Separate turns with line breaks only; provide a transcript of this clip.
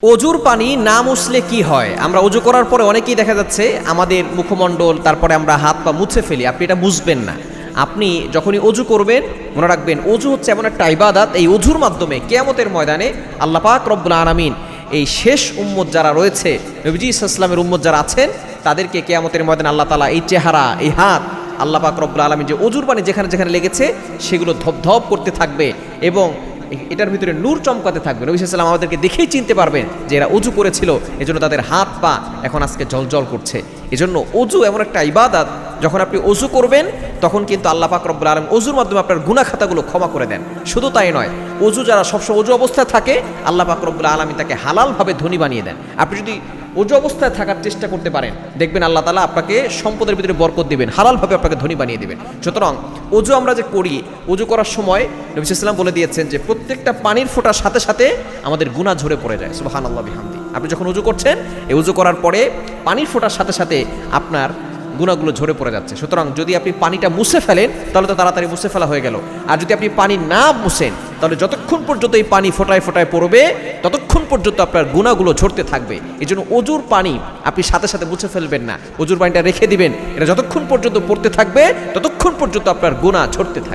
অজুর পানি না মুছলে কি হয়? আমরা অজু করার পরে অনেকেই দেখা যাচ্ছে আমাদের মুখমণ্ডল, তারপরে আমরা হাত পা মুছে ফেলি। আপনি এটা বুঝবেন না। আপনি যখনই অজু করবেন মনে রাখবেন, অজু হচ্ছে এমন একটা ইবাদত, এই অজুর মাধ্যমে কিয়ামতের ময়দানে আল্লাহ পাক রব্বুল আলামিন এই শেষ উম্মত যারা রয়েছে, নবীজি ইসলামের উম্মত যারা আছেন, তাদেরকে কিয়ামতের ময়দানে আল্লাহ তাআলা এই চেহারা, এই হাত, আল্লাহ পাক রব্বুল আলামিন যে অজুর পানি যেখানে যেখানে লেগেছে সেগুলো ধপধপ করতে থাকবে এবং এটার ভিতরে নূর চমকাতে থাকবে। নবী সাল্লাল্লাহু আলাইহি ওয়াসাল্লাম আমাদেরকে দেখেই চিনতে পারবেন যে এরা অজু করেছিল, এজন্য তাদের হাত পা এখন আজকে জ্বলজ্বল করছে। এজন্য অজু এমন একটা ইবাদত, যখন আপনি অজু করবেন তখন কিন্তু আল্লাহ পাক রব্বুল আলামিন অজুর মাধ্যমে আপনার গুনাহ খাতাগুলো ক্ষমা করে দেন। শুধু তাই নয়, অজু যারা সবসময় অজু অবস্থায় থাকে আল্লাহ পাক রব্বুল আলামিন তাকে হালালভাবে ধনী বানিয়ে দেন। আপনি যদি অজু অবস্থায় থাকার চেষ্টা করতে পারেন, দেখবেন আল্লাহ তাআলা আপনাকে সম্পদের ভিতরে বরকত দিবেন, হালালভাবে আপনাকে ধনী বানিয়ে দিবেন। সুতরাং অজু আমরা যে করি, অজু করার সময় নবী সাল্লাল্লাহু আলাইহি ওয়াসাল্লাম বলে দিয়েছেন যে প্রত্যেকটা পানির ফোঁটার সাথে সাথে আমাদের গুনাহ ঝরে পড়ে যায়। সুবহানাল্লাহ বিহামদি। আপনি যখন অজু করছেন, এই অজু করার পরে পানির ফোঁটার সাথে সাথে আপনার গুনাহগুলো ঝরে পড়ে যাচ্ছে। সুতরাং যদি আপনি পানিটা মুছে ফেলেন তাহলে তো তাড়াতাড়ি মুছে ফেলা হয়ে গেল। আর যদি আপনি পানি না মুছেন তাহলে যতক্ষণ পর্যন্ত এই পানি ফোঁটায় ফোঁটায় পড়বে ততক্ষণ পর্যন্ত আপনার গুনাহগুলো ঝরতে থাকবে। এই জন্য অজুর পানি আপনি সাথে সাথে মুছে ফেলবেন না, অজুর পানিটা রেখে দিবেন। এটা যতক্ষণ পর্যন্ত পড়তে থাকবে ততক্ষণ পর্যন্ত আপনার গুনাহ ঝরতে থাকবে।